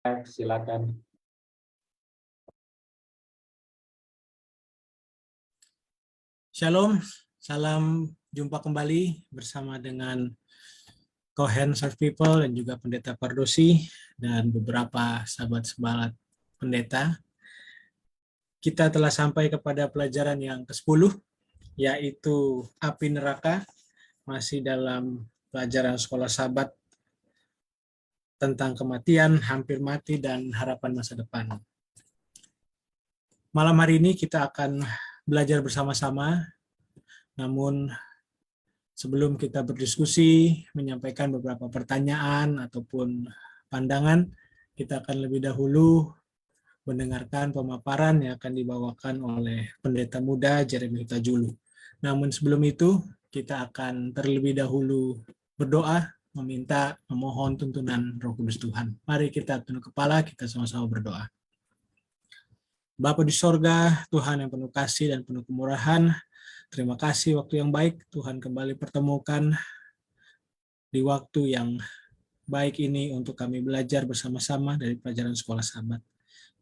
Silakan. Shalom, salam jumpa kembali bersama dengan Kohen Serve People dan juga Pendeta Pardosi dan beberapa sahabat-sahabat pendeta. Kita telah sampai kepada pelajaran yang ke-10, yaitu api neraka, masih dalam pelajaran sekolah sahabat tentang kematian, hampir mati, dan harapan masa depan. Malam hari ini kita akan belajar bersama-sama, namun sebelum kita berdiskusi, menyampaikan beberapa pertanyaan ataupun pandangan, kita akan lebih dahulu mendengarkan pemaparan yang akan dibawakan oleh pendeta muda Jeremy Huta Julu. Namun sebelum itu, kita akan terlebih dahulu berdoa, memohon tuntunan Roh Kudus Tuhan. Mari kita tunduk kepala, kita sama-sama berdoa. Bapa di sorga, Tuhan yang penuh kasih dan penuh kemurahan, terima kasih waktu yang baik Tuhan kembali pertemukan di waktu yang baik ini untuk kami belajar bersama-sama dari pelajaran sekolah sahabat.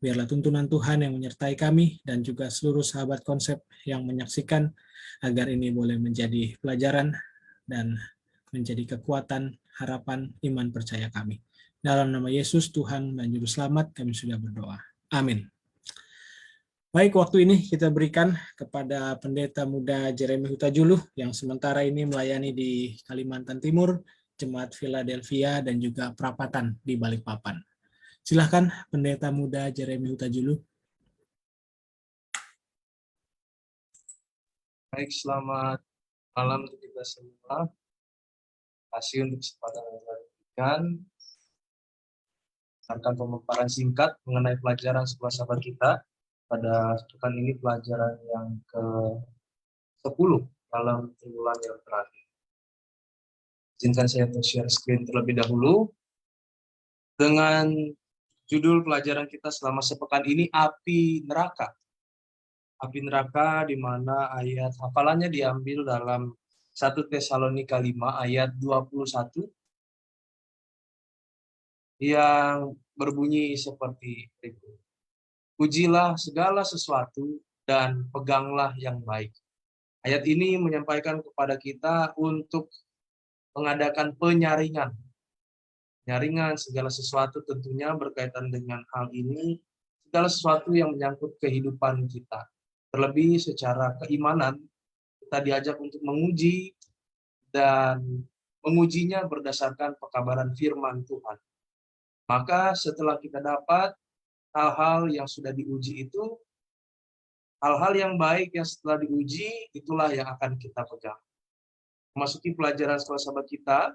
Biarlah tuntunan Tuhan yang menyertai kami dan juga seluruh sahabat konsep yang menyaksikan agar ini boleh menjadi pelajaran dan menjadi kekuatan, harapan, iman percaya kami. Dalam nama Yesus Tuhan dan Juru Selamat kami sudah berdoa. Amin. Baik, waktu ini kita berikan kepada pendeta muda Jeremy Huta Julu yang sementara ini melayani di Kalimantan Timur, Jemaat Philadelphia dan juga Perapatan di Balikpapan. Silakan pendeta muda Jeremy Huta Julu. Baik, selamat malam untuk kita semua. Terima kasih untuk kesempatan yang telah diberikan. Akan pemaparan singkat mengenai pelajaran sekolah sahabat kita. Pada pekan ini pelajaran yang ke-10 dalam triwulan yang terakhir. Izinkan saya untuk share screen terlebih dahulu. Dengan judul pelajaran kita selama sepekan ini, api neraka. Api neraka, di mana ayat hafalannya diambil dalam 1 Tesalonika 5 ayat 21 yang berbunyi seperti berikut. Ujilah segala sesuatu dan peganglah yang baik. Ayat ini menyampaikan kepada kita untuk mengadakan penyaringan. Penyaringan segala sesuatu tentunya berkaitan dengan hal ini, segala sesuatu yang menyangkut kehidupan kita. Terlebih secara keimanan, kita diajak untuk menguji dan mengujinya berdasarkan pekabaran firman Tuhan. Maka setelah kita dapat hal-hal yang sudah diuji itu, hal-hal yang baik yang setelah diuji, itulah yang akan kita pegang. Memasuki pelajaran sekolah sahabat kita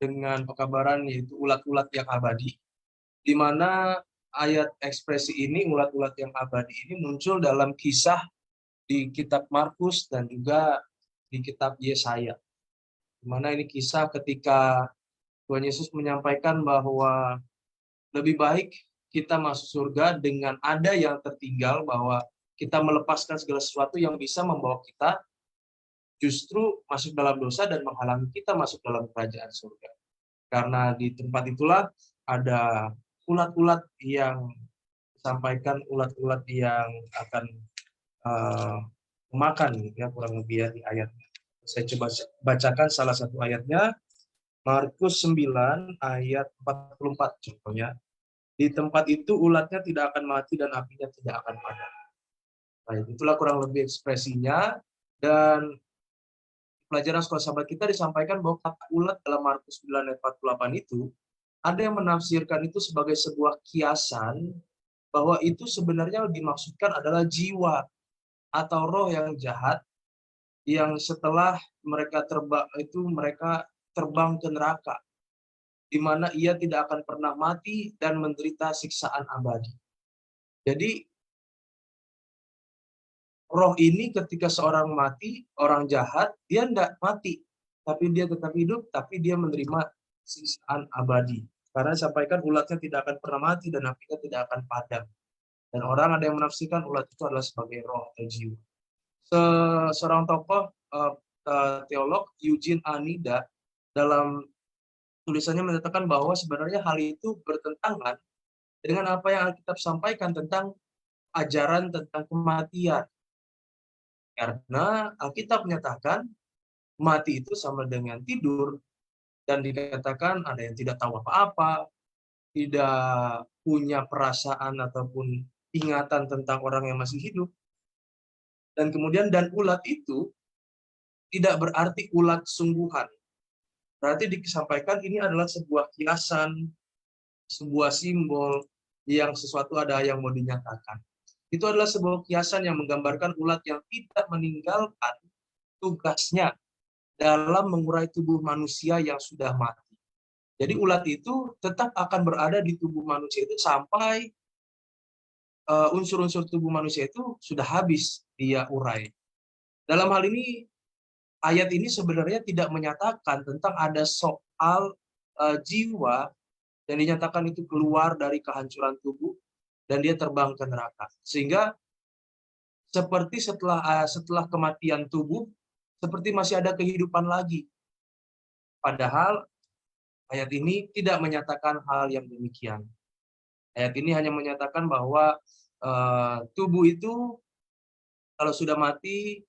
dengan pekabaran yaitu ulat-ulat yang abadi, di mana ayat ekspresi ini, ulat-ulat yang abadi ini muncul dalam kisah di kitab Markus dan juga di kitab Yesaya. Di mana ini kisah ketika Tuhan Yesus menyampaikan bahwa lebih baik kita masuk surga dengan ada yang tertinggal, bahwa kita melepaskan segala sesuatu yang bisa membawa kita justru masuk dalam dosa dan menghalangi kita masuk dalam kerajaan surga. Karena di tempat itulah ada ulat-ulat yang disampaikan, ulat-ulat yang akan memakan, ya kurang lebih ya di ayat. Saya coba bacakan salah satu ayatnya, Markus 9 ayat 44 contohnya. Di tempat itu ulatnya tidak akan mati dan apinya tidak akan padam. Baik, itulah kurang lebih ekspresinya. Dan pelajaran sekolah sahabat kita disampaikan bahwa kata ulat dalam Markus 9 ayat 48 itu, ada yang menafsirkan itu sebagai sebuah kiasan, bahwa itu sebenarnya dimaksudkan adalah jiwa atau roh yang jahat, yang setelah mereka terbang ke neraka, di mana ia tidak akan pernah mati dan menderita siksaan abadi. Jadi roh ini ketika seorang mati, orang jahat, dia tidak mati, tapi dia tetap hidup, tapi dia menerima siksaan abadi. Karena disampaikan ulatnya tidak akan pernah mati dan apinya tidak akan padam. Dan orang ada yang menafsirkan ulat itu adalah sebagai roh atau jiwa. Seorang tokoh teolog, Eugene Anida, dalam tulisannya menyatakan bahwa sebenarnya hal itu bertentangan dengan apa yang Alkitab sampaikan tentang ajaran tentang kematian. Karena Alkitab menyatakan mati itu sama dengan tidur, dan dikatakan ada yang tidak tahu apa-apa, tidak punya perasaan ataupun ingatan tentang orang yang masih hidup. Dan kemudian ulat itu tidak berarti ulat sungguhan. Berarti disampaikan ini adalah sebuah kiasan, sebuah simbol yang sesuatu ada yang mau dinyatakan. Itu adalah sebuah kiasan yang menggambarkan ulat yang tidak meninggalkan tugasnya dalam mengurai tubuh manusia yang sudah mati. Jadi ulat itu tetap akan berada di tubuh manusia itu sampai unsur-unsur tubuh manusia itu sudah habis dia urai. Dalam hal ini, ayat ini sebenarnya tidak menyatakan tentang ada soal jiwa yang dinyatakan itu keluar dari kehancuran tubuh dan dia terbang ke neraka. Sehingga seperti setelah kematian tubuh, seperti masih ada kehidupan lagi. Padahal ayat ini tidak menyatakan hal yang demikian. Ayat ini hanya menyatakan bahwa tubuh itu kalau sudah mati,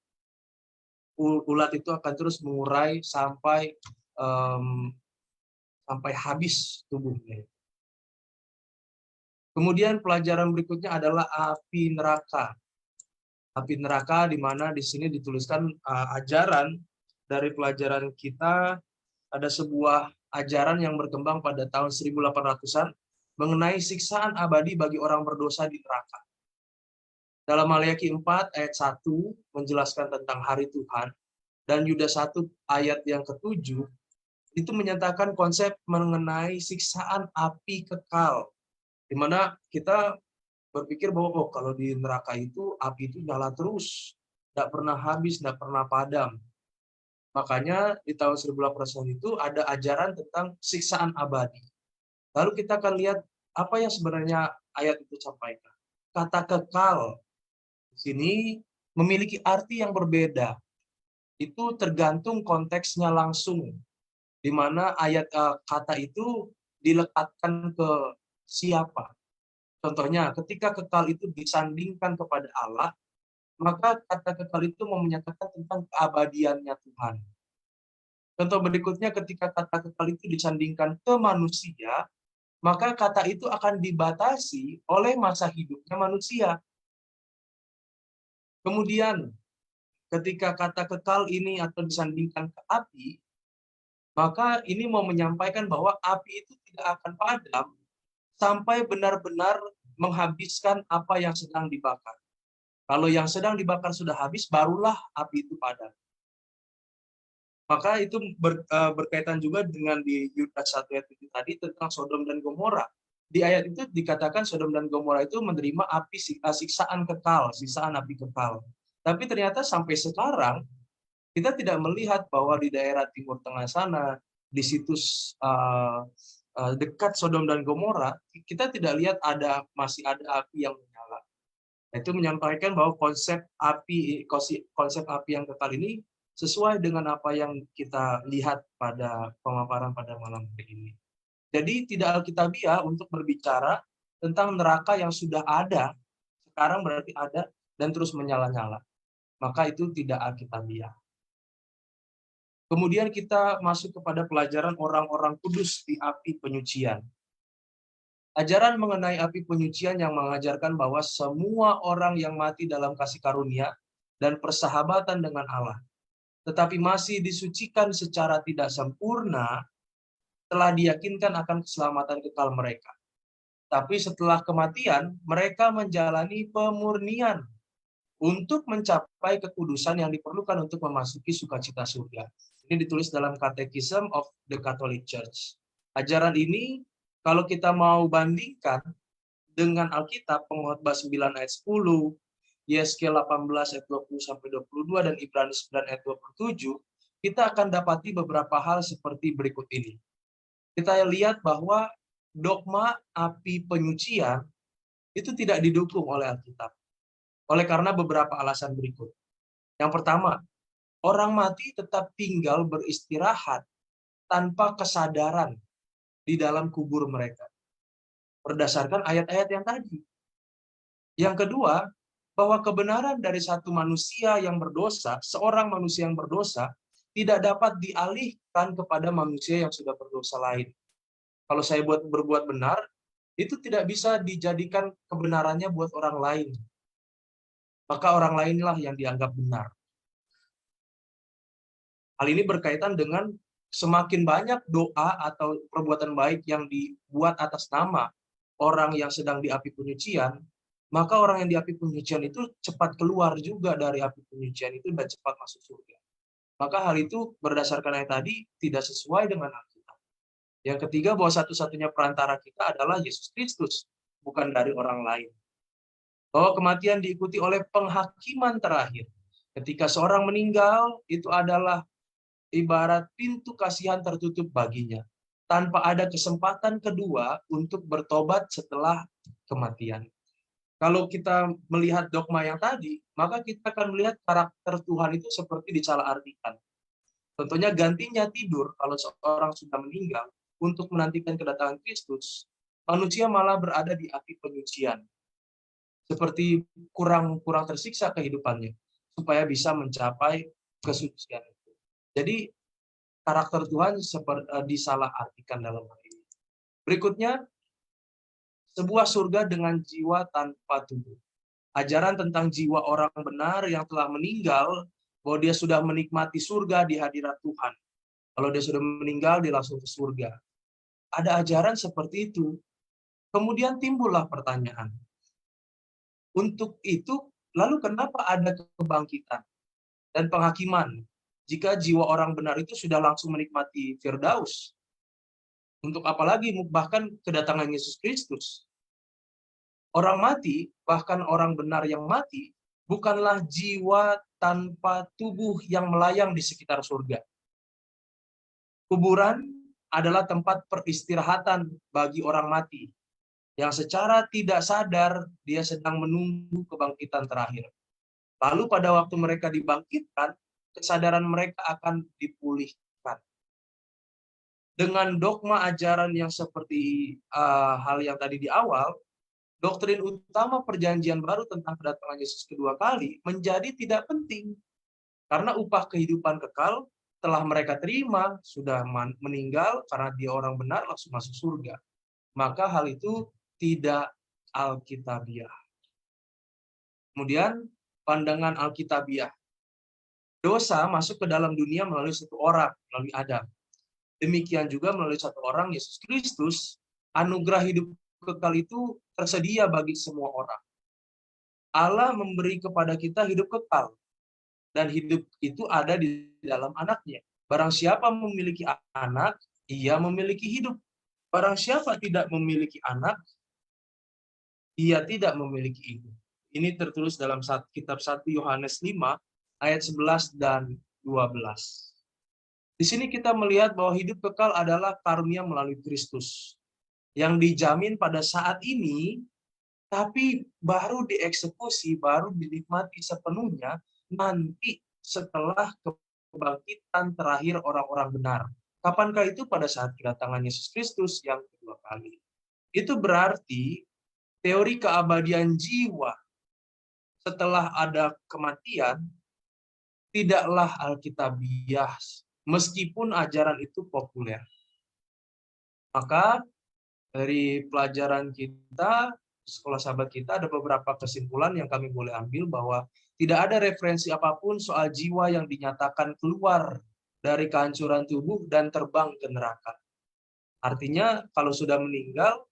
ulat itu akan terus mengurai sampai habis tubuhnya. Kemudian pelajaran berikutnya adalah api neraka. Api neraka di mana di sini dituliskan ajaran dari pelajaran kita, ada sebuah ajaran yang berkembang pada tahun 1800-an mengenai siksaan abadi bagi orang berdosa di neraka. Dalam Maleakhi 4 ayat 1 menjelaskan tentang hari Tuhan, dan Yudas 1 ayat yang ke-7 itu menyatakan konsep mengenai siksaan api kekal, di mana kita berpikir bahwa kalau di neraka itu api itu nyala terus, tidak pernah habis, tidak pernah padam. Makanya di tahun 1800-an itu ada ajaran tentang siksaan abadi. Lalu kita akan lihat apa yang sebenarnya ayat itu sampaikan. Kata kekal di sini memiliki arti yang berbeda. Itu tergantung konteksnya langsung, di mana kata itu dilekatkan ke siapa. Contohnya, ketika kekal itu disandingkan kepada Allah, maka kata kekal itu menyatakan tentang keabadiannya Tuhan. Contoh berikutnya, ketika kata kekal itu disandingkan ke manusia, maka kata itu akan dibatasi oleh masa hidupnya manusia. Kemudian, ketika kata kekal ini atau disandingkan ke api, maka ini mau menyampaikan bahwa api itu tidak akan padam sampai benar-benar menghabiskan apa yang sedang dibakar. Kalau yang sedang dibakar sudah habis, barulah api itu padam. Maka itu berkaitan juga dengan di Yudas 1 ayat 7 tadi tentang Sodom dan Gomora. Di ayat itu dikatakan Sodom dan Gomora itu menerima siksaan kekal, siksaan api kekal. Tapi ternyata sampai sekarang kita tidak melihat bahwa di daerah Timur Tengah sana, di situs dekat Sodom dan Gomora, kita tidak lihat masih ada api yang menyala. Itu menyampaikan bahwa konsep api yang kekal ini sesuai dengan apa yang kita lihat pada pemaparan pada malam hari ini. Jadi tidak alkitabiah untuk berbicara tentang neraka yang sudah ada, sekarang berarti ada, dan terus menyala-nyala. Maka itu tidak alkitabiah. Kemudian kita masuk kepada pelajaran orang-orang kudus di api penyucian. Ajaran mengenai api penyucian yang mengajarkan bahwa semua orang yang mati dalam kasih karunia dan persahabatan dengan Allah, tetapi masih disucikan secara tidak sempurna, telah diyakinkan akan keselamatan kekal mereka. Tapi setelah kematian, mereka menjalani pemurnian untuk mencapai kekudusan yang diperlukan untuk memasuki sukacita surga. Ini ditulis dalam Catechism of the Catholic Church. Ajaran ini, kalau kita mau bandingkan dengan Alkitab, Pengkhotbah 9 ayat 10, Yeskiel 18 ayat 20-22, dan Ibrani 9 ayat 27, kita akan dapati beberapa hal seperti berikut ini. Kita lihat bahwa dogma api penyucian itu tidak didukung oleh Alkitab. Oleh karena beberapa alasan berikut. Yang pertama, orang mati tetap tinggal beristirahat tanpa kesadaran di dalam kubur mereka. berdasarkan ayat-ayat yang tadi. Yang kedua, bahwa kebenaran dari satu manusia yang berdosa, seorang manusia yang berdosa, tidak dapat dialihkan kepada manusia yang sudah berdosa lain. Kalau saya berbuat benar, itu tidak bisa dijadikan kebenarannya buat orang lain. Maka orang lainlah yang dianggap benar. Hal ini berkaitan dengan semakin banyak doa atau perbuatan baik yang dibuat atas nama orang yang sedang diapi penyucian, maka orang yang diapi penyucian itu cepat keluar juga dari api penyucian itu dan cepat masuk surga. Maka hal itu berdasarkan ayat tadi tidak sesuai dengan Alkitab. Yang ketiga, bahwa satu-satunya perantara kita adalah Yesus Kristus, bukan dari orang lain. Bahwa kematian diikuti oleh penghakiman terakhir. Ketika seorang meninggal, itu adalah ibarat pintu kasihan tertutup baginya, tanpa ada kesempatan kedua untuk bertobat setelah kematian. Kalau kita melihat dogma yang tadi, maka kita akan melihat karakter Tuhan itu seperti disalahartikan. Tentunya gantinya tidur kalau seorang sudah meninggal untuk menantikan kedatangan Kristus, manusia malah berada di api penyucian. Seperti kurang tersiksa kehidupannya supaya bisa mencapai kesucian itu. Jadi karakter Tuhan disalahartikan dalam hal ini. Berikutnya, sebuah surga dengan jiwa tanpa tubuh. Ajaran tentang jiwa orang benar yang telah meninggal, bahwa dia sudah menikmati surga di hadirat Tuhan. Kalau dia sudah meninggal, dia langsung ke surga. Ada ajaran seperti itu. Kemudian timbullah pertanyaan. Untuk itu, lalu kenapa ada kebangkitan dan penghakiman jika jiwa orang benar itu sudah langsung menikmati Firdaus? Untuk apalagi bahkan kedatangan Yesus Kristus? Orang mati, bahkan orang benar yang mati, bukanlah jiwa tanpa tubuh yang melayang di sekitar surga. Kuburan adalah tempat peristirahatan bagi orang mati, yang secara tidak sadar dia sedang menunggu kebangkitan terakhir. Lalu pada waktu mereka dibangkitkan, kesadaran mereka akan dipulihkan. Dengan dogma ajaran yang seperti hal yang tadi di awal, doktrin utama perjanjian baru tentang kedatangan Yesus kedua kali menjadi tidak penting. Karena upah kehidupan kekal telah mereka terima, sudah meninggal karena dia orang benar langsung masuk surga. Maka hal itu tidak alkitabiah. Kemudian pandangan alkitabiah. Dosa masuk ke dalam dunia melalui satu orang, melalui Adam. Demikian juga melalui satu orang, Yesus Kristus, anugerah hidup kekal itu tersedia bagi semua orang. Allah memberi kepada kita hidup kekal. Dan hidup itu ada di dalam anaknya. Barang siapa memiliki anak, ia memiliki hidup. Barang siapa tidak memiliki anak, ia tidak memiliki hidup. Ini tertulis dalam kitab 1 Yohanes 5, ayat 11 dan 12. Di sini kita melihat bahwa hidup kekal adalah karunia melalui Kristus. Yang dijamin pada saat ini, tapi baru dieksekusi, baru dinikmati sepenuhnya nanti setelah kebangkitan terakhir orang-orang benar. Kapankah itu? Pada saat kedatangan Yesus Kristus yang kedua kali. Itu berarti teori keabadian jiwa setelah ada kematian tidaklah alkitabiah, meskipun ajaran itu populer. Maka dari pelajaran kita, sekolah sahabat kita, ada beberapa kesimpulan yang kami boleh ambil bahwa tidak ada referensi apapun soal jiwa yang dinyatakan keluar dari kehancuran tubuh dan terbang ke neraka. Artinya kalau sudah meninggal,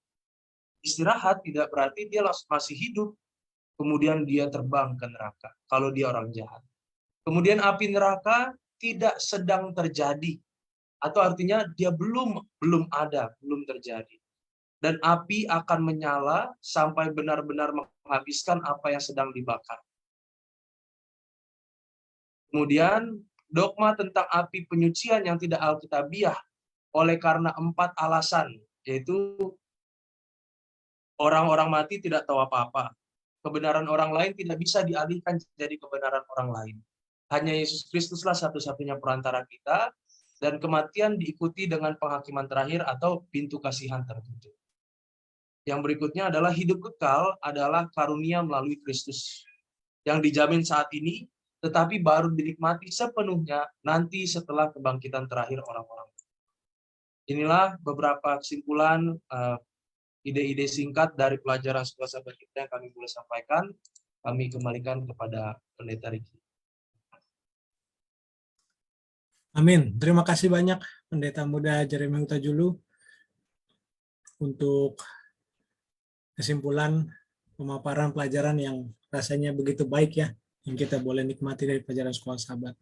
istirahat tidak berarti dia masih hidup, kemudian dia terbang ke neraka kalau dia orang jahat. Kemudian api neraka tidak sedang terjadi, atau artinya dia belum ada, belum terjadi. Dan api akan menyala sampai benar-benar menghabiskan apa yang sedang dibakar. Kemudian dogma tentang api penyucian yang tidak alkitabiah oleh karena 4 alasan, yaitu orang-orang mati tidak tahu apa-apa. Kebenaran orang lain tidak bisa dialihkan jadi kebenaran orang lain. Hanya Yesus Kristuslah satu-satunya perantara kita, dan kematian diikuti dengan penghakiman terakhir atau pintu kasihan tertutup. Yang berikutnya adalah hidup kekal adalah karunia melalui Kristus yang dijamin saat ini, tetapi baru dinikmati sepenuhnya nanti setelah kebangkitan terakhir orang-orang. Inilah beberapa kesimpulan ide-ide singkat dari pelajaran sekolah sahabat kita yang kami boleh sampaikan. Kami kembalikan kepada Pendeta Riki. Amin. Terima kasih banyak Pendeta Muda Jeremy Huta Julu untuk kesimpulan pemaparan pelajaran yang rasanya begitu baik ya, yang kita boleh nikmati dari pelajaran sekolah sahabat.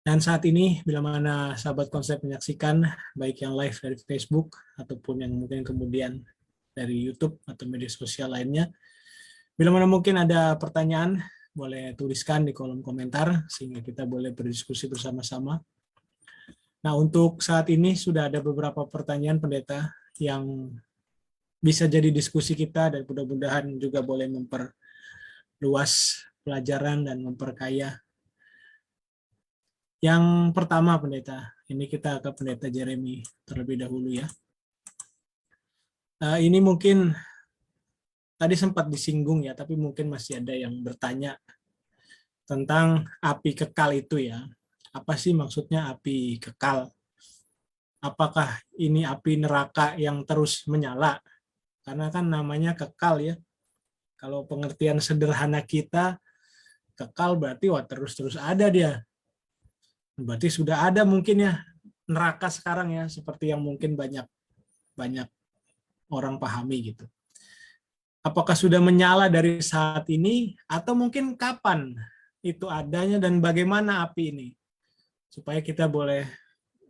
Dan saat ini, bila mana sahabat konsep menyaksikan, baik yang live dari Facebook, ataupun yang mungkin kemudian dari YouTube atau media sosial lainnya, bila mana mungkin ada pertanyaan, boleh tuliskan di kolom komentar, sehingga kita boleh berdiskusi bersama-sama. Nah, untuk saat ini sudah ada beberapa pertanyaan pendeta yang bisa jadi diskusi kita, dan mudah-mudahan juga boleh memperluas pelajaran dan memperkaya. Yang pertama, pendeta, ini kita ke pendeta Jeremy terlebih dahulu ya. Ini mungkin tadi sempat disinggung ya, tapi mungkin masih ada yang bertanya tentang api kekal itu ya. Apa sih maksudnya api kekal? Apakah ini api neraka yang terus menyala? Karena kan namanya kekal ya. Kalau pengertian sederhana kita, kekal berarti wah terus-terus ada dia. Berarti sudah ada mungkin ya neraka sekarang ya, seperti yang mungkin banyak orang pahami gitu. Apakah sudah menyala dari saat ini atau mungkin kapan itu adanya dan bagaimana api ini? Supaya kita boleh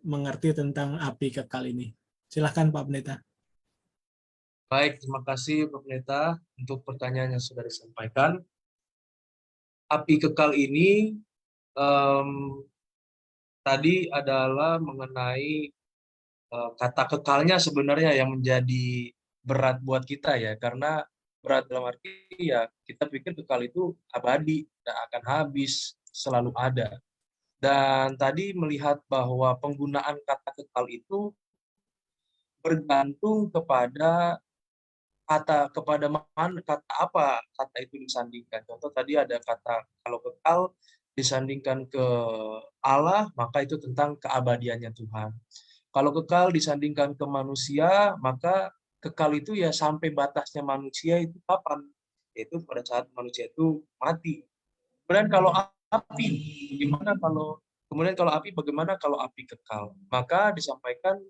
mengerti tentang api kekal ini. Silakan Pak Pendeta. Baik, terima kasih Pak Pendeta untuk pertanyaan yang sudah disampaikan. Api kekal ini tadi adalah mengenai kata kekalnya sebenarnya yang menjadi berat buat kita ya, karena berat dalam arti ya kita pikir kekal itu abadi, tidak akan habis, selalu ada. Dan tadi melihat bahwa penggunaan kata kekal itu bergantung kepada kata apa kata itu disandingkan. Contoh tadi ada kata kalau kekal disandingkan ke Allah, maka itu tentang keabadiannya Tuhan. Kalau kekal disandingkan ke manusia, maka kekal itu ya sampai batasnya manusia itu kapan? Yaitu pada saat manusia itu mati. Kemudian kalau api, bagaimana kalau api kekal? Maka disampaikan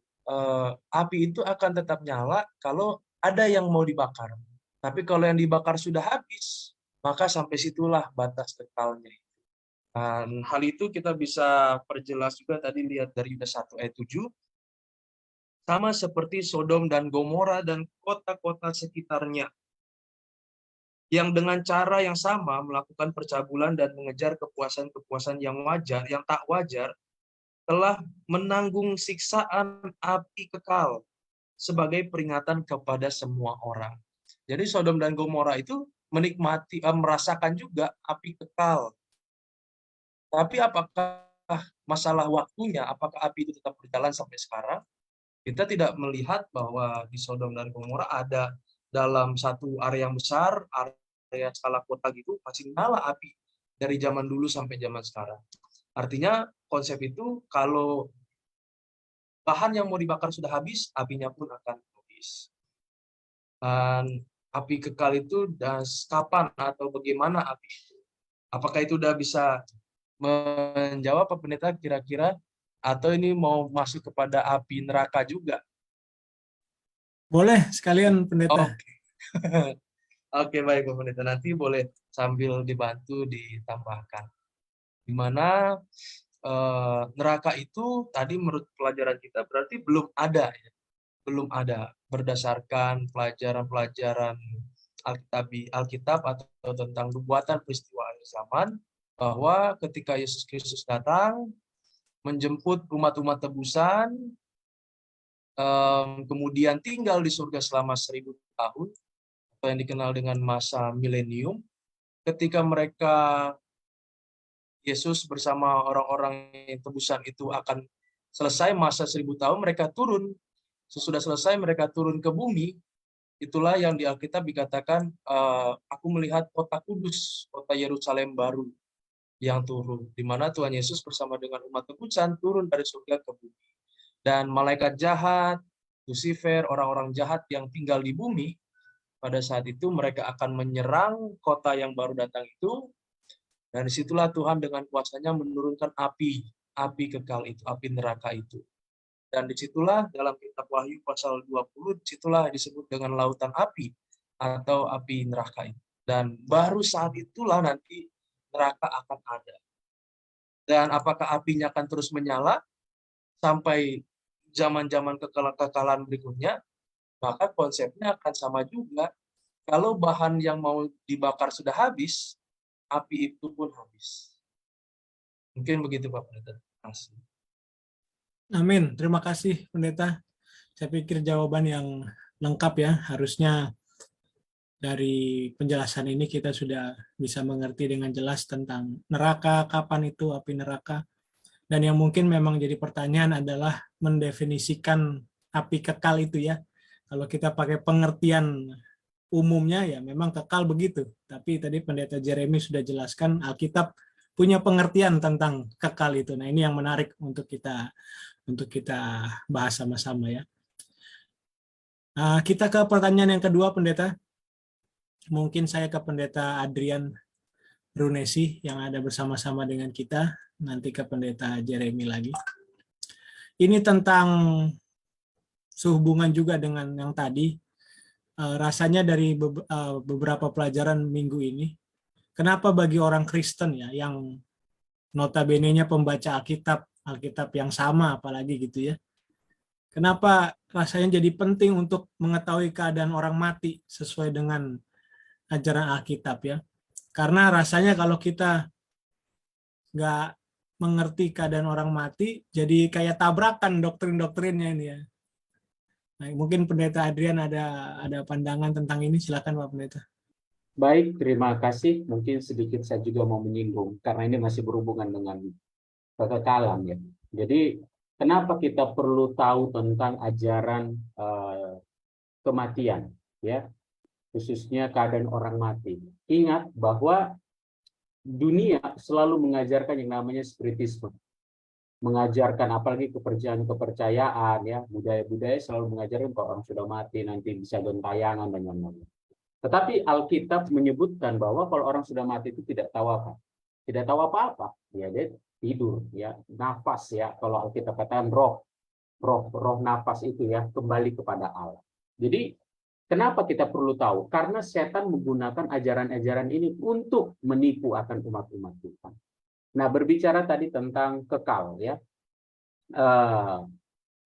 api itu akan tetap nyala kalau ada yang mau dibakar. Tapi kalau yang dibakar sudah habis, maka sampai situlah batas kekalnya. Dan hal itu kita bisa perjelas juga tadi lihat dari Yudas 1 ayat 7. Sama seperti Sodom dan Gomora dan kota-kota sekitarnya, yang dengan cara yang sama melakukan percabulan dan mengejar kepuasan-kepuasan yang wajar, yang tak wajar, telah menanggung siksaan api kekal sebagai peringatan kepada semua orang. Jadi Sodom dan Gomora itu merasakan juga api kekal. Tapi apakah masalah waktunya, apakah api itu tetap berjalan sampai sekarang? Kita tidak melihat bahwa di Sodom dan Gomora ada dalam satu area yang besar, area skala kota gitu, masih nyala api dari zaman dulu sampai zaman sekarang. Artinya konsep itu kalau bahan yang mau dibakar sudah habis, apinya pun akan habis. Dan api kekal itu dan kapan atau bagaimana api itu? Apakah itu udah bisa menjawab Pak Pendeta kira-kira? Atau ini mau masuk kepada api neraka juga? Boleh sekalian Pendeta. Oke, baik Pak Pendeta. Nanti boleh sambil dibantu ditambahkan. Di mana neraka itu tadi menurut pelajaran kita berarti belum ada ya. Belum ada berdasarkan pelajaran-pelajaran Alkitab atau tentang nubuatan peristiwa akhir zaman, bahwa ketika Yesus Kristus datang menjemput umat-umat tebusan, kemudian tinggal di surga selama 1000 tahun atau yang dikenal dengan masa milenium, ketika mereka Yesus bersama orang-orang yang tebusan itu akan selesai masa 1000 tahun, mereka turun. Sesudah selesai mereka turun ke bumi, Itulah yang di Alkitab dikatakan, aku melihat kota kudus, kota Yerusalem baru yang turun, di mana Tuhan Yesus bersama dengan umat tebusan turun dari surga ke bumi. Dan malaikat jahat, Lucifer, orang-orang jahat yang tinggal di bumi, pada saat itu mereka akan menyerang kota yang baru datang itu, dan disitulah Tuhan dengan kuasanya menurunkan api kekal itu, api neraka itu. Dan disitulah dalam kitab Wahyu pasal 20, disitulah disebut dengan lautan api atau api neraka itu. Dan baru saat itulah nanti neraka akan ada. Dan apakah apinya akan terus menyala sampai zaman-zaman kekekalan berikutnya? Maka konsepnya akan sama juga. Kalau bahan yang mau dibakar sudah habis, api itu pun habis. Mungkin begitu Pak Pendeta. Terima kasih. Amin. Terima kasih Pendeta. Saya pikir jawaban yang lengkap ya. Harusnya dari penjelasan ini kita sudah bisa mengerti dengan jelas tentang neraka, kapan itu api neraka. Dan yang mungkin memang jadi pertanyaan adalah mendefinisikan api kekal itu ya. Kalau kita pakai pengertian umumnya ya memang kekal begitu. Tapi tadi Pendeta Jeremy sudah jelaskan Alkitab punya pengertian tentang kekal itu. Nah, ini yang menarik untuk kita bahas sama-sama ya. Kita ke pertanyaan yang kedua, Pendeta. Mungkin saya ke Pendeta Adrian Brunesi yang ada bersama-sama dengan kita, nanti ke Pendeta Jeremy lagi. Ini tentang sehubungan juga dengan yang tadi, rasanya dari beberapa pelajaran minggu ini, kenapa bagi orang Kristen ya, yang notabene-nya pembaca Alkitab yang sama apalagi gitu ya, kenapa rasanya jadi penting untuk mengetahui keadaan orang mati sesuai dengan ajaran Alkitab ya. Karena rasanya kalau kita nggak mengerti keadaan orang mati, jadi kayak tabrakan doktrin-doktrinnya ini ya. Nah, mungkin Pendeta Adrian ada pandangan tentang ini, silakan Pak Pendeta. Baik, terima kasih. Mungkin sedikit saya juga mau menyinggung, karena ini masih berhubungan dengan kekekalan ya. Jadi, kenapa kita perlu tahu tentang ajaran kematian, ya, khususnya keadaan orang mati. Ingat bahwa dunia selalu mengajarkan yang namanya spiritisme, mengajarkan apalagi kepercayaan ya, budaya-budaya selalu mengajarkan kalau orang sudah mati nanti bisa gentayangan dan lain-lain. Tetapi Alkitab menyebutkan bahwa kalau orang sudah mati itu tidak tahu apa, tidak tahu apa-apa, ya dia tidur, ya nafas ya. Kalau Alkitab katakan roh nafas itu ya kembali kepada Allah. Jadi kenapa kita perlu tahu? Karena setan menggunakan ajaran-ajaran ini untuk menipu akan umat-umat Tuhan. Nah, berbicara tadi tentang kekal ya.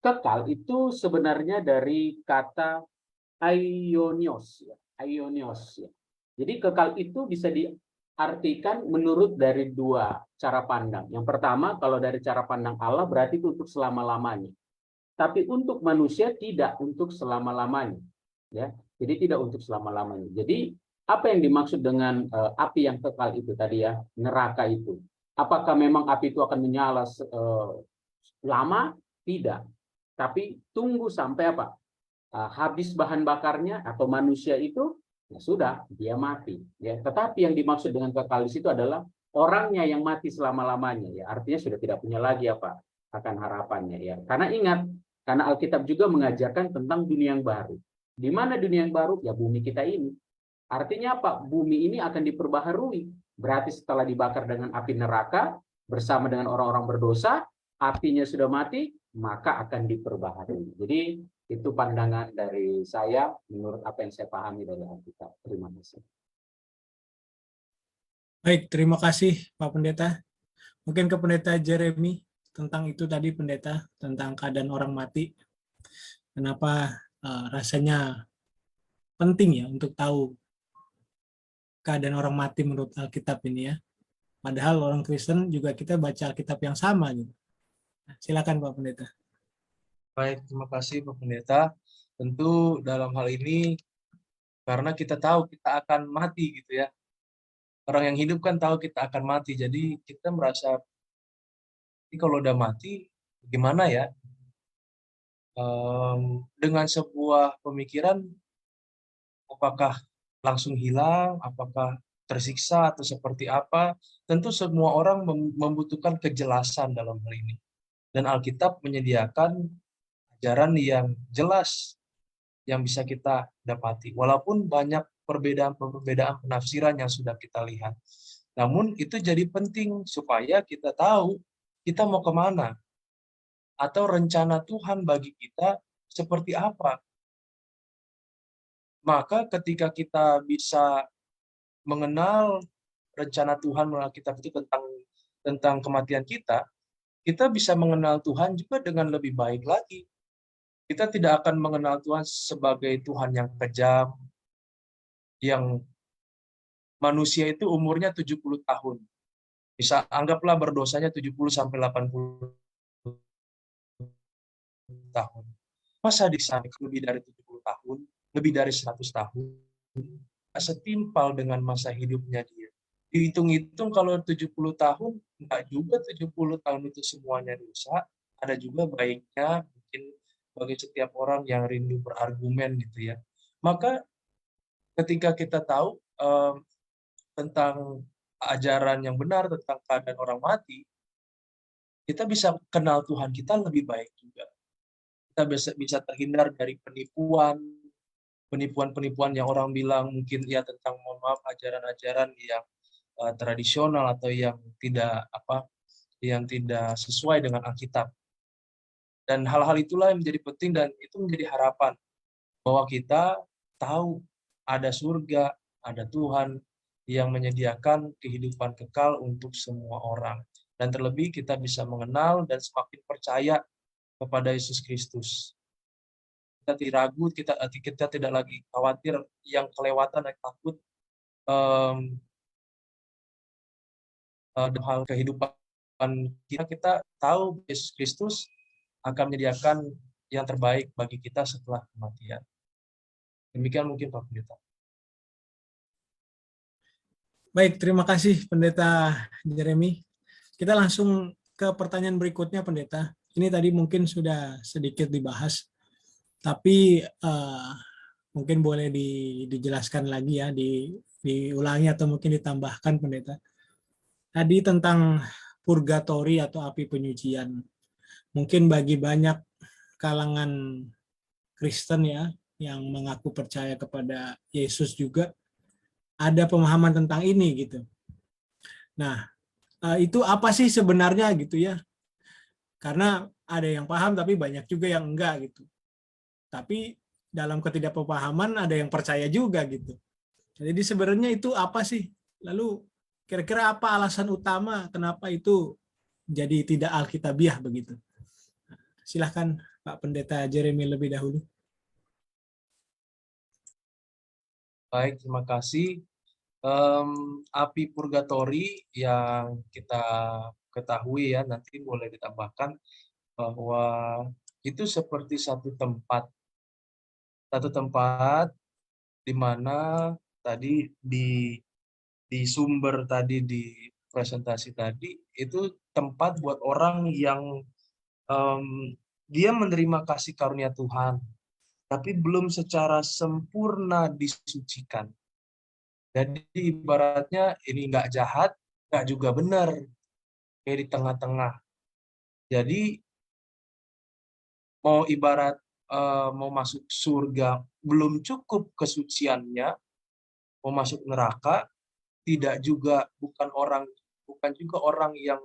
Kekal itu sebenarnya dari kata aionios ya. Aionios ya. Jadi kekal itu bisa diartikan menurut dari dua cara pandang. Yang pertama, kalau dari cara pandang Allah berarti itu untuk selama-lamanya. Tapi untuk manusia tidak untuk selama-lamanya. Ya. Jadi tidak untuk selama-lamanya. Jadi apa yang dimaksud dengan api yang kekal itu tadi ya, neraka itu? Apakah memang api itu akan menyala lama? Tidak. Tapi tunggu sampai apa? Habis bahan bakarnya atau manusia itu, ya sudah, dia mati. Ya. Tetapi yang dimaksud dengan kekal di situ adalah orangnya yang mati selama-lamanya. Ya. Artinya sudah tidak punya lagi apa akan harapannya. Ya. Karena ingat, karena Alkitab juga mengajarkan tentang dunia yang baru. Di mana dunia yang baru? Ya bumi kita ini. Artinya apa? Bumi ini akan diperbaharui. Berarti setelah dibakar dengan api neraka, bersama dengan orang-orang berdosa, apinya sudah mati, maka akan diperbaharui. Jadi itu pandangan dari saya menurut apa yang saya pahami dari Alkitab. Terima kasih. Baik, terima kasih Pak Pendeta. Mungkin ke Pendeta Jeremy tentang itu tadi Pendeta, tentang keadaan orang mati. Kenapa rasanya penting ya untuk tahu keadaan orang mati menurut Alkitab ini ya. Padahal orang Kristen juga kita baca Alkitab yang sama gitu. Silakan Pak Pendeta. Baik, terima kasih Pak Pendeta. Tentu dalam hal ini karena kita tahu kita akan mati gitu ya. Orang yang hidup kan tahu kita akan mati. Jadi kita merasa kalau udah mati gimana ya? Dengan sebuah pemikiran Apakah langsung hilang, apakah tersiksa, atau seperti apa? Tentu semua orang membutuhkan kejelasan dalam hal ini. Dan Alkitab menyediakan ajaran yang jelas yang bisa kita dapati. Walaupun banyak perbedaan penafsiran yang sudah kita lihat. Namun itu jadi penting supaya kita tahu kita mau kemana. Atau rencana Tuhan bagi kita seperti apa. Maka ketika kita bisa mengenal rencana Tuhan melalui Alkitab itu tentang kematian kita bisa mengenal Tuhan juga dengan lebih baik lagi. Kita tidak akan mengenal Tuhan sebagai Tuhan yang kejam, yang manusia itu umurnya 70 tahun. Bisa anggaplah berdosanya 70 sampai 80 tahun. Masa di sana lebih dari 70 tahun, lebih dari 100 tahun, setimpal dengan masa hidupnya dia. Dihitung-hitung kalau 70 tahun, enggak juga 70 tahun itu semuanya dosa, ada juga baiknya mungkin bagi setiap orang yang rindu berargumen gitu ya. Maka ketika kita tahu tentang ajaran yang benar tentang keadaan orang mati, kita bisa kenal Tuhan kita lebih baik juga. Kita bisa terhindar dari penipuan yang orang bilang mungkin ya tentang, mohon maaf, ajaran-ajaran yang tradisional atau yang tidak sesuai dengan Alkitab. Dan hal-hal itulah yang menjadi penting dan itu menjadi harapan bahwa kita tahu ada surga, ada Tuhan yang menyediakan kehidupan kekal untuk semua orang. Dan terlebih kita bisa mengenal dan semakin percaya kepada Yesus Kristus. Kita tidak ragu, kita tidak lagi khawatir yang kelewatan dan takut hal kehidupan kita tahu Yesus Kristus akan menyediakan yang terbaik bagi kita setelah kematian. Demikian mungkin Pak Pendeta. Baik, terima kasih Pendeta Jeremy. Kita langsung ke pertanyaan berikutnya, Pendeta. Ini tadi mungkin sudah sedikit dibahas, tapi mungkin boleh dijelaskan lagi ya, diulangi atau mungkin ditambahkan, Pendeta. Tadi tentang purgatori atau api penyucian. Mungkin bagi banyak kalangan Kristen ya, yang mengaku percaya kepada Yesus juga, ada pemahaman tentang ini gitu. Nah, itu apa sih sebenarnya gitu ya? Karena ada yang paham tapi banyak juga yang enggak gitu. Tapi dalam ketidakpahaman ada yang percaya juga gitu. Jadi sebenarnya itu apa sih? Lalu kira-kira apa alasan utama kenapa itu jadi tidak alkitabiah begitu? Silahkan Pak Pendeta Jeremy lebih dahulu. Baik, terima kasih. Api purgatori yang kita ketahui ya, nanti boleh ditambahkan bahwa itu seperti satu tempat di mana tadi di sumber tadi di presentasi tadi itu tempat buat orang yang dia menerima kasih karunia Tuhan, tapi belum secara sempurna disucikan. Jadi ibaratnya ini nggak jahat, nggak juga benar, kayak di tengah-tengah. Jadi mau ibarat mau masuk surga belum cukup kesuciannya, mau masuk neraka bukan juga orang yang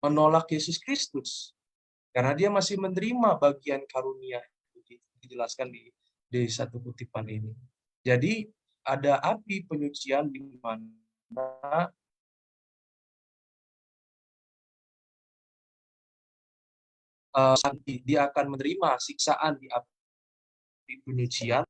menolak Yesus Kristus karena dia masih menerima bagian karunia, dijelaskan di satu kutipan ini. Jadi ada api penyucian di mana dia akan menerima siksaan di api penyucian.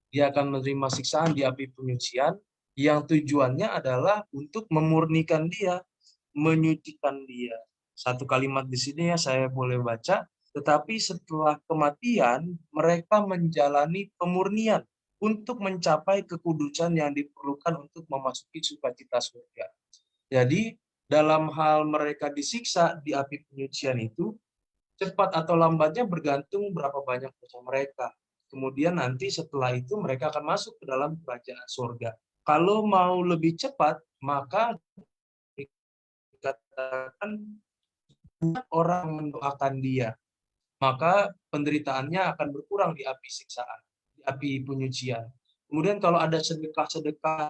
Dia akan menerima siksaan di api penyucian yang tujuannya adalah untuk memurnikan dia, menyucikan dia. Satu kalimat di sini ya saya boleh baca, tetapi setelah kematian mereka menjalani pemurnian untuk mencapai kekudusan yang diperlukan untuk memasuki sukacita surga. Jadi dalam hal mereka disiksa di api penyucian itu, cepat atau lambatnya bergantung berapa banyak dosa mereka. kemudian nanti setelah itu mereka akan masuk ke dalam kerajaan surga. Kalau mau lebih cepat, maka dikatakan orang mendoakan dia, maka penderitaannya akan berkurang di api siksaan, di api penyucian. Kemudian kalau ada sedekah-sedekah,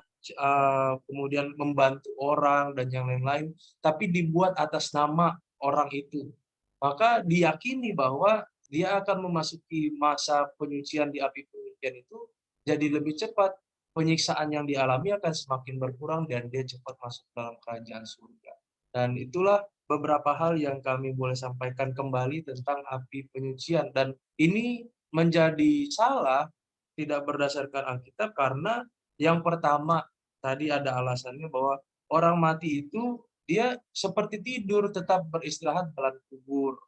kemudian membantu orang dan yang lain-lain, tapi dibuat atas nama orang itu, maka diyakini bahwa dia akan memasuki masa penyucian di api penyucian itu jadi lebih cepat, penyiksaan yang dialami akan semakin berkurang dan dia cepat masuk dalam kerajaan surga. Dan itulah beberapa hal yang kami boleh sampaikan kembali tentang api penyucian. Dan ini menjadi salah tidak berdasarkan Alkitab karena yang pertama tadi ada alasannya bahwa orang mati itu dia seperti tidur, tetap beristirahat dalam kubur.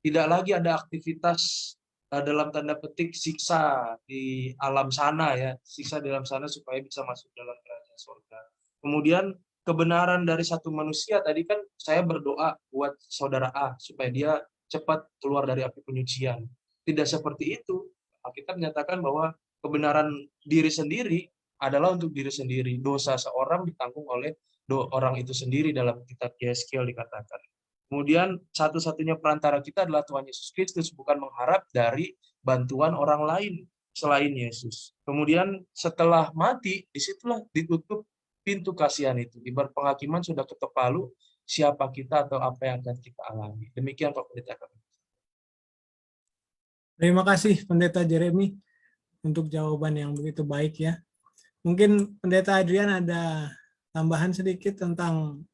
Tidak lagi ada aktivitas dalam tanda petik siksa di alam sana ya, siksa di alam sana supaya bisa masuk dalam kerajaan surga. Kemudian kebenaran dari satu manusia tadi kan saya berdoa buat saudara A supaya dia cepat keluar dari api penyucian. Tidak seperti itu. Kita menyatakan bahwa kebenaran diri sendiri adalah untuk diri sendiri. Dosa seorang ditanggung oleh orang itu sendiri, dalam kitab Yeskiel dikatakan. Kemudian satu-satunya perantara kita adalah Tuhan Yesus Kristus, bukan mengharap dari bantuan orang lain selain Yesus. Kemudian setelah mati, disitulah ditutup pintu kasihan itu. Ibarat penghakiman sudah ketok palu, siapa kita atau apa yang akan kita alami. Demikian Pak Pendeta kami. Terima kasih Pendeta Jeremy untuk jawaban yang begitu baik ya. Mungkin Pendeta Adrian ada tambahan sedikit tentang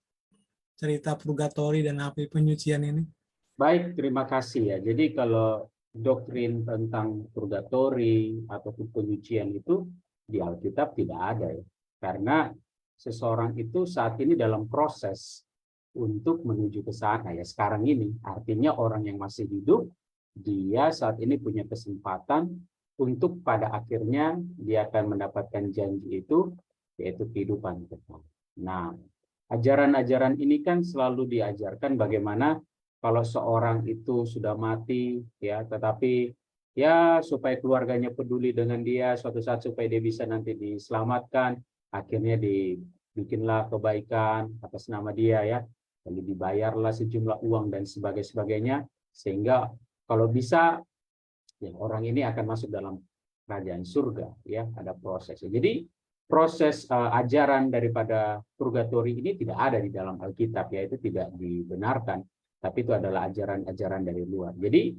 cerita purgatori dan api penyucian ini. Baik, terima kasih ya. Jadi kalau doktrin tentang purgatori ataupun penyucian itu di Alkitab tidak ada ya. Karena seseorang itu saat ini dalam proses untuk menuju ke sana ya sekarang ini. Artinya orang yang masih hidup, dia saat ini punya kesempatan untuk pada akhirnya dia akan mendapatkan janji itu, yaitu kehidupan kekal. Nah, ajaran-ajaran ini kan selalu diajarkan bagaimana kalau seorang itu sudah mati, ya, tetapi ya supaya keluarganya peduli dengan dia, suatu saat supaya dia bisa nanti diselamatkan, akhirnya dibikinlah kebaikan atas nama dia, ya, lalu dibayarlah sejumlah uang dan sebagainya, sehingga kalau bisa, ya, orang ini akan masuk dalam kerajaan surga, ya, ada prosesnya. Jadi proses ajaran daripada purgatori ini tidak ada di dalam Alkitab, ya, itu tidak dibenarkan, tapi itu adalah ajaran-ajaran dari luar. Jadi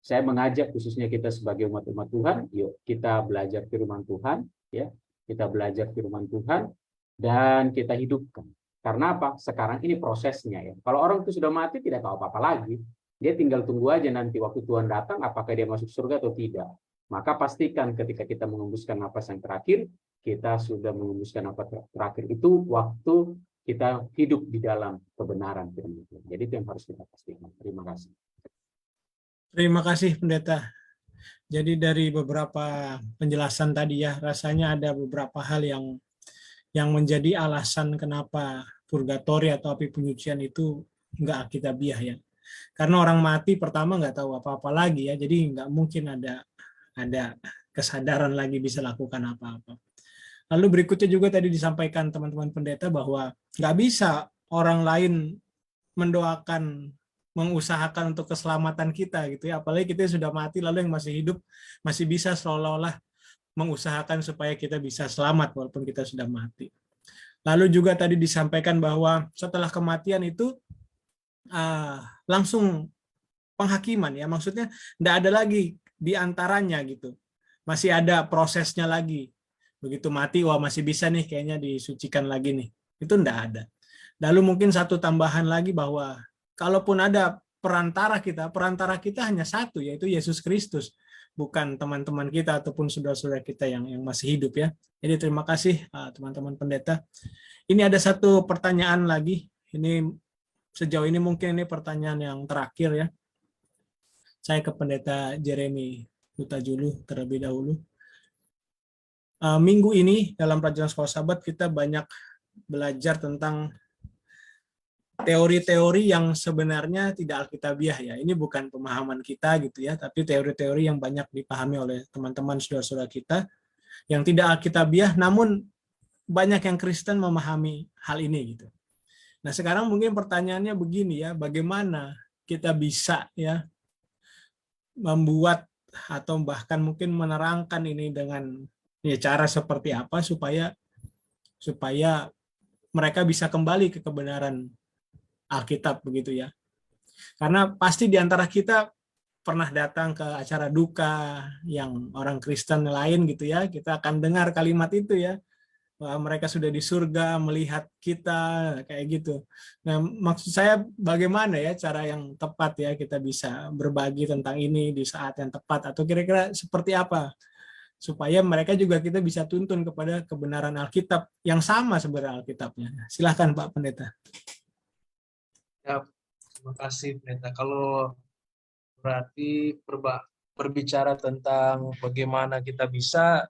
saya mengajak khususnya kita sebagai umat-umat Tuhan, yuk kita belajar firman Tuhan, ya, kita belajar firman Tuhan dan kita hidupkan. Karena apa? Sekarang ini prosesnya, ya. Kalau orang itu sudah mati tidak tahu apa-apa lagi, dia tinggal tunggu aja nanti waktu Tuhan datang apakah dia masuk surga atau tidak. Maka pastikan ketika kita mengembuskan napas yang terakhir, kita sudah mengembuskan napas terakhir itu waktu kita hidup di dalam kebenaran firman Tuhan. Jadi itu yang harus kita pastikan. Terima kasih. Terima kasih Pendeta. Jadi dari beberapa penjelasan tadi ya, rasanya ada beberapa hal yang menjadi alasan kenapa purgatori atau api penyucian itu nggak alkitabiah ya. Karena orang mati pertama nggak tahu apa-apa lagi ya, jadi nggak mungkin ada kesadaran lagi bisa lakukan apa-apa. Lalu berikutnya juga tadi disampaikan teman-teman pendeta bahwa nggak bisa orang lain mendoakan, mengusahakan untuk keselamatan kita gitu ya, apalagi kita sudah mati lalu yang masih hidup masih bisa seolah-olah mengusahakan supaya kita bisa selamat walaupun kita sudah mati. Lalu juga tadi disampaikan bahwa setelah kematian itu langsung penghakiman ya, maksudnya tidak ada lagi di antaranya gitu, masih ada prosesnya lagi. Begitu mati, wah masih bisa nih kayaknya disucikan lagi nih, itu tidak ada. Lalu mungkin satu tambahan lagi bahwa kalaupun ada perantara kita hanya satu, yaitu Yesus Kristus, bukan teman-teman kita ataupun saudara-saudara kita yang masih hidup ya. Jadi terima kasih teman-teman pendeta. Ini ada satu pertanyaan lagi, ini sejauh ini mungkin ini pertanyaan yang terakhir ya. Saya ke Pendeta Jeremy Huta-Julu terlebih dahulu. Minggu ini dalam pelajaran Sekolah Sahabat kita banyak belajar tentang teori-teori yang sebenarnya tidak alkitabiah ya. Ini bukan pemahaman kita gitu ya, tapi teori-teori yang banyak dipahami oleh teman-teman saudara-saudara kita yang tidak alkitabiah, namun banyak yang Kristen memahami hal ini gitu. Nah, sekarang mungkin pertanyaannya begini ya, bagaimana kita bisa ya membuat atau bahkan mungkin menerangkan ini dengan ya cara seperti apa supaya mereka bisa kembali ke kebenaran Alkitab begitu ya. Karena pasti di antara kita pernah datang ke acara duka yang orang Kristen lain gitu ya, kita akan dengar kalimat itu ya, bahwa mereka sudah di surga melihat kita kayak gitu. Nah, maksud saya bagaimana ya cara yang tepat ya kita bisa berbagi tentang ini di saat yang tepat, atau kira-kira seperti apa supaya mereka juga kita bisa tuntun kepada kebenaran Alkitab yang sama sebenarnya Alkitabnya. Silahkan Pak Pendeta. Ya, terima kasih Pendeta. Kalau berarti berbicara tentang bagaimana kita bisa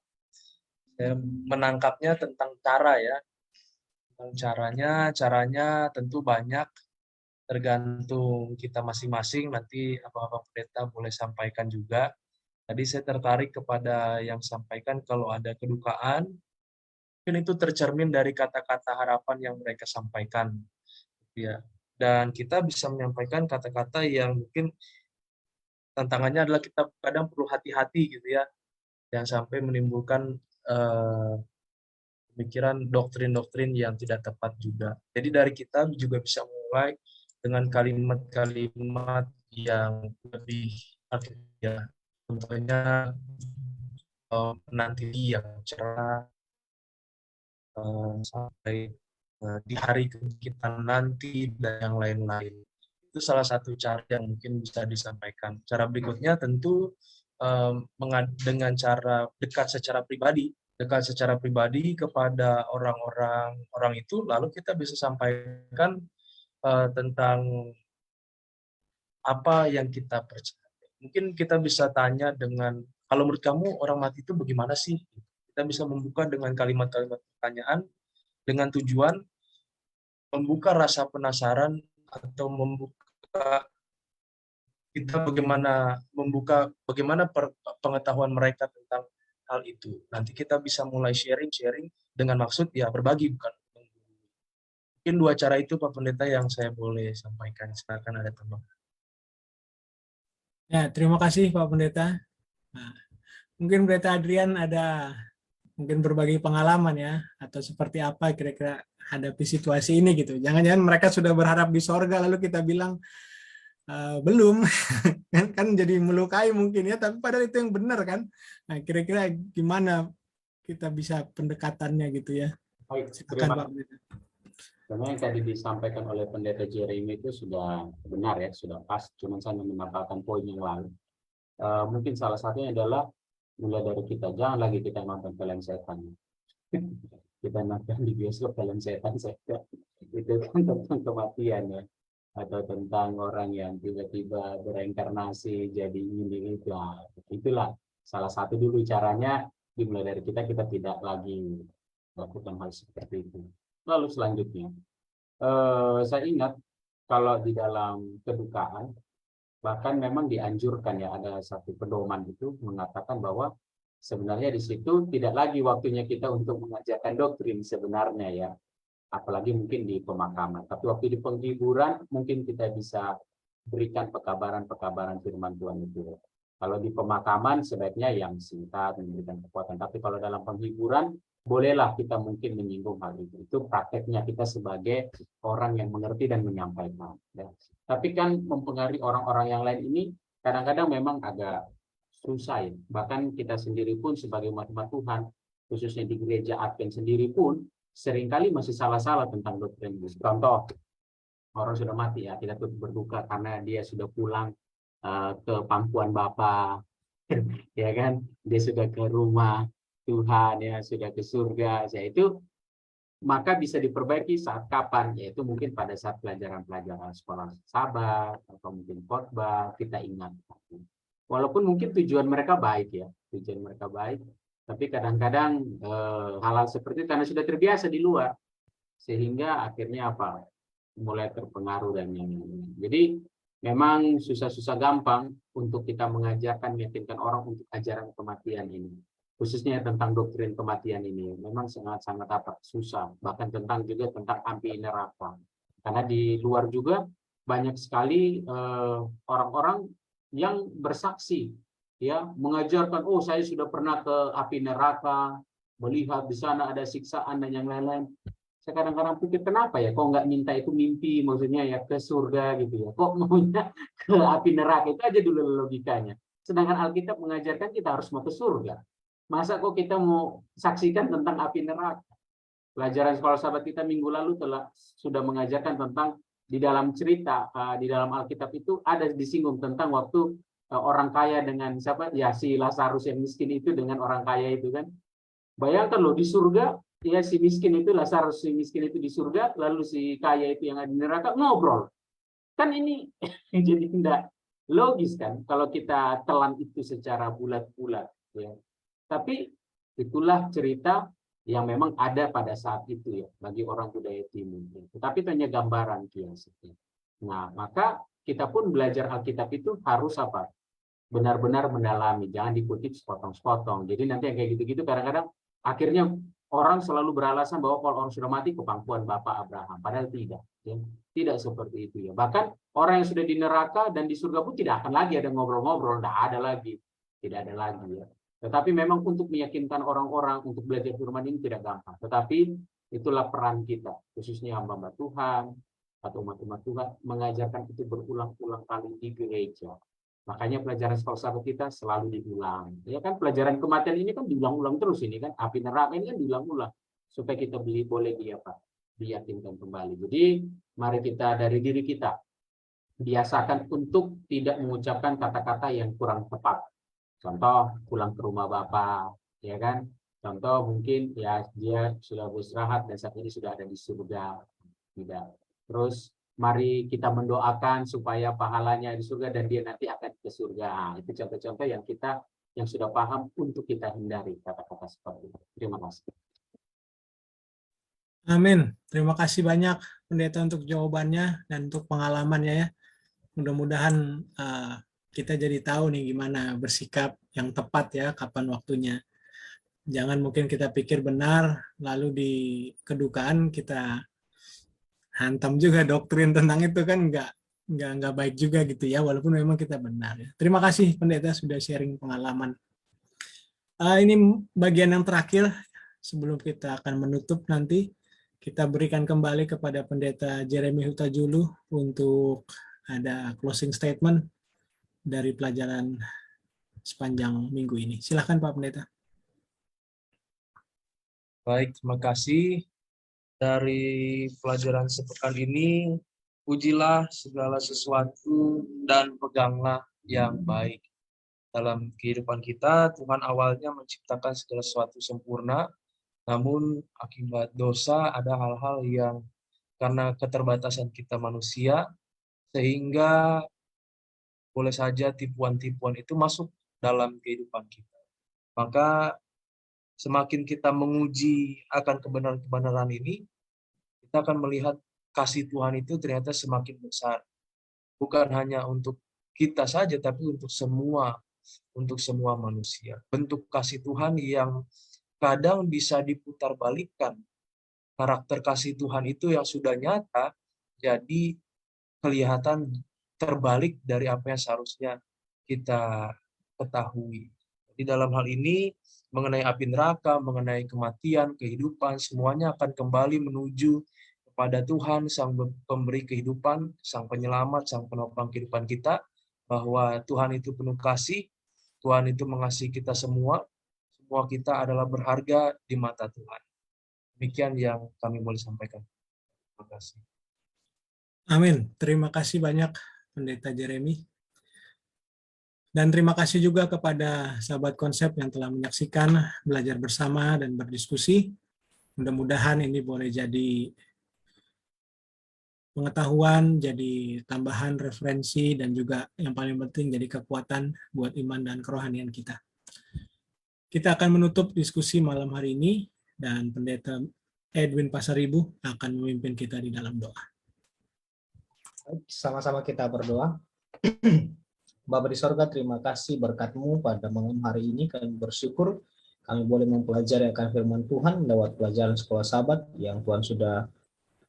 menangkapnya tentang cara ya. Tentang caranya tentu banyak, tergantung kita masing-masing. Nanti Abang-abang pendeta boleh sampaikan juga. Tadi saya tertarik kepada yang sampaikan kalau ada kedukaan, mungkin itu tercermin dari kata-kata harapan yang mereka sampaikan. Ya. Dan kita bisa menyampaikan kata-kata yang mungkin tantangannya adalah kita kadang perlu hati-hati gitu ya. Jangan sampai menimbulkan pemikiran doktrin-doktrin yang tidak tepat juga. Jadi dari kita juga bisa mulai dengan kalimat-kalimat yang lebih ya. Contohnya nanti yang cerah sampai di hari kita nanti dan yang lain-lain. Itu salah satu cara yang mungkin bisa disampaikan. Cara berikutnya tentu dengan cara dekat secara pribadi kepada orang itu, lalu kita bisa sampaikan tentang apa yang kita percaya. Mungkin kita bisa tanya dengan, kalau menurut kamu orang mati itu bagaimana sih? Kita bisa membuka dengan kalimat-kalimat pertanyaan dengan tujuan membuka rasa penasaran atau membuka kita bagaimana pengetahuan mereka tentang hal itu. Nanti kita bisa mulai sharing dengan maksud ya berbagi, bukan menggurui. Mungkin 2 cara itu Pak Pendeta yang saya boleh sampaikan. Silakan ada tambahan. Ya, terima kasih Pak Pendeta. Nah, mungkin Pendeta Adrian ada mungkin berbagi pengalaman ya, atau seperti apa kira-kira hadapi situasi ini gitu. Jangan-jangan mereka sudah berharap di sorga lalu kita bilang belum, kan jadi melukai mungkin ya, tapi padahal itu yang benar kan. Nah, kira-kira gimana kita bisa pendekatannya gitu ya. Baik, Silakan terima Pak Pendeta. Karena yang tadi disampaikan oleh Pendeta Jeremy itu sudah benar ya, sudah pas. Cuma saya menambahkan poin yang lain. Mungkin salah satunya adalah mulai dari kita, jangan lagi kita nonton film setan. Kita nonton di bioskop film setan saja. Itu kan tentang kematian ya, atau tentang orang yang tiba-tiba bereinkarnasi jadi ini itu. Itulah salah satu dulu caranya, dimulai dari kita tidak lagi melakukan hal seperti itu. Lalu selanjutnya, saya ingat kalau di dalam kedukaan, bahkan memang dianjurkan ya, ada satu pedoman itu mengatakan bahwa sebenarnya di situ tidak lagi waktunya kita untuk mengajarkan doktrin sebenarnya ya, apalagi mungkin di pemakaman. Tapi waktu di penghiburan mungkin kita bisa berikan pekabaran-pekabaran firman Tuhan itu. Kalau di pemakaman sebaiknya yang singkat, memberikan kekuatan. Tapi kalau dalam penghiburan, bolehlah kita mungkin menyinggung hal itu. Itu prakteknya kita sebagai orang yang mengerti dan menyampaikan. Ya. Tapi kan mempengaruhi orang-orang yang lain ini kadang-kadang memang agak susah ya. Bahkan kita sendiri pun sebagai umat Tuhan, khususnya di gereja Advent sendiri pun, seringkali masih salah-salah tentang doktrin. Contoh, orang sudah mati ya, kita turut berduka karena dia sudah pulang ke pangkuan Bapa, ya kan, dia sudah ke rumah Tuhan ya, sudah ke surga. Yaitu maka bisa diperbaiki saat kapan, yaitu mungkin pada saat pelajaran-pelajaran sekolah sahabat atau mungkin khotbah kita ingat. Walaupun mungkin tujuan mereka baik ya, tapi kadang-kadang hal-hal seperti itu karena sudah terbiasa di luar, sehingga akhirnya apa? mulai terpengaruh dan yang lain. Jadi memang susah-susah gampang untuk kita mengajarkan, meyakinkan orang untuk ajaran kematian ini. Khususnya tentang doktrin kematian ini. Memang sangat-sangat susah. Bahkan juga tentang api neraka. Karena di luar juga banyak sekali orang-orang yang bersaksi, ya, mengajarkan, oh saya sudah pernah ke api neraka, melihat di sana ada siksaan dan yang lain-lain. Saya kadang-kadang pikir kenapa ya, kok nggak minta itu mimpi, maksudnya ya ke surga gitu ya, kok maunya ke api neraka, itu aja dulu logikanya. Sedangkan Alkitab mengajarkan kita harus mau ke surga. Masa kok kita mau saksikan tentang api neraka? Pelajaran sekolah sahabat kita minggu lalu sudah mengajarkan tentang di dalam cerita, di dalam Alkitab itu ada disinggung tentang waktu orang kaya dengan siapa? Ya si Lazarus yang miskin itu dengan orang kaya itu kan. Bayangkan loh, di surga ya si miskin itu, Lazarus si miskin itu di surga, lalu si kaya itu yang ada di neraka ngobrol. Kan ini jadi tidak logis kan kalau kita telan itu secara bulat-bulat ya. Tapi itulah cerita yang memang ada pada saat itu ya bagi orang budaya timur. Tetapi itu hanya gambaran kias. Nah, maka kita pun belajar Alkitab itu harus apa? Benar-benar mendalami, jangan dikutip sepotong-sepotong. Jadi nanti yang kayak gitu-gitu kadang-kadang akhirnya orang selalu beralasan bahwa kalau orang sudah mati ke pangkuan Bapak Abraham. Padahal tidak. Ya. Tidak seperti itu ya. Bahkan orang yang sudah di neraka dan di surga pun tidak akan lagi ada ngobrol-ngobrol. Tidak ada lagi. Tidak ada lagi ya. Tetapi memang untuk meyakinkan orang-orang untuk belajar firman ini tidak gampang. Tetapi itulah peran kita, khususnya hamba-hamba Tuhan atau umat-umat Tuhan, mengajarkan itu berulang-ulang kali di gereja. Makanya pelajaran sekolah sahabat kita selalu diulang. Ya kan, pelajaran kematian ini kan diulang-ulang terus ini kan, api neraka ini kan diulang-ulang supaya kita boleh diyakinkan kembali. Jadi mari kita dari diri kita biasakan untuk tidak mengucapkan kata-kata yang kurang tepat. Contoh pulang ke rumah Bapak, ya kan? Contoh mungkin ya dia sudah beristirahat dan saat ini sudah ada di surga. Tidak. Terus mari kita mendoakan supaya pahalanya di surga dan dia nanti akan ke surga. Itu contoh-contoh yang sudah paham untuk kita hindari kata-kata seperti itu. Terima kasih. Amin. Terima kasih banyak Pendeta untuk jawabannya dan untuk pengalamannya ya. Mudah-mudahan kita jadi tahu nih gimana bersikap yang tepat ya, kapan waktunya. Jangan mungkin kita pikir benar, lalu di kedukaan kita hantam juga doktrin tentang itu kan nggak baik juga gitu ya, walaupun memang kita benar. Ya. Terima kasih Pendeta sudah sharing pengalaman. Ini bagian yang terakhir sebelum kita akan menutup nanti. Kita berikan kembali kepada Pendeta Jeremy Hutajulu untuk ada closing statement dari pelajaran sepanjang minggu ini. Silakan Pak Pendeta. Baik, terima kasih. Dari pelajaran sepekan ini, ujilah segala sesuatu dan peganglah yang baik. Dalam kehidupan kita, Tuhan awalnya menciptakan segala sesuatu sempurna, namun akibat dosa ada hal-hal yang karena keterbatasan kita manusia, sehingga boleh saja tipuan-tipuan itu masuk dalam kehidupan kita. Maka semakin kita menguji akan kebenaran-kebenaran ini, kita akan melihat kasih Tuhan itu ternyata semakin besar. Bukan hanya untuk kita saja, tapi untuk semua manusia. Bentuk kasih Tuhan yang kadang bisa diputarbalikkan. Karakter kasih Tuhan itu yang sudah nyata, jadi kelihatan terbalik dari apa yang seharusnya kita ketahui. Di dalam hal ini, mengenai api neraka, mengenai kematian, kehidupan, semuanya akan kembali menuju kepada Tuhan, Sang Pemberi kehidupan, Sang Penyelamat, Sang Penopang kehidupan kita, bahwa Tuhan itu penuh kasih, Tuhan itu mengasihi kita semua kita adalah berharga di mata Tuhan. Demikian yang kami boleh sampaikan. Terima kasih. Amin. Terima kasih banyak Pendeta Jeremy. Dan terima kasih juga kepada sahabat konsep yang telah menyaksikan, belajar bersama, dan berdiskusi. Mudah-mudahan ini boleh jadi pengetahuan, jadi tambahan referensi, dan juga yang paling penting jadi kekuatan buat iman dan kerohanian kita. Kita akan menutup diskusi malam hari ini, dan Pendeta Edwin Pasaribu akan memimpin kita di dalam doa. Sama-sama kita berdoa. Bapa di sorga, terima kasih berkat-Mu pada malam hari ini. Kami bersyukur kami boleh mempelajari akan firman Tuhan lewat pelajaran sekolah sahabat yang Tuhan sudah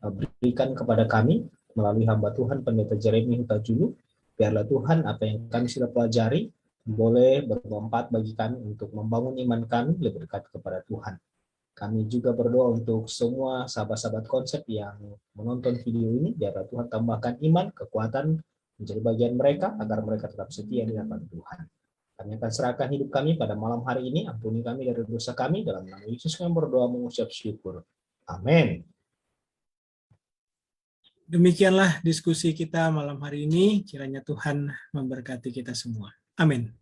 berikan kepada kami melalui hamba Tuhan Pendeta Jeremy Huta Julu. Biarlah Tuhan apa yang kami sudah pelajari boleh bermanfaat bagi kami untuk membangun iman kami lebih dekat kepada Tuhan. Kami juga berdoa untuk semua sahabat-sahabat konsep yang menonton video ini, biarlah Tuhan tambahkan iman, kekuatan menjadi bagian mereka, agar mereka tetap setia di hadapan Tuhan. Kami akan serahkan hidup kami pada malam hari ini, ampuni kami dari dosa kami, dalam nama Yesus kami berdoa mengucap syukur. Amin. Demikianlah diskusi kita malam hari ini, kiranya Tuhan memberkati kita semua. Amin.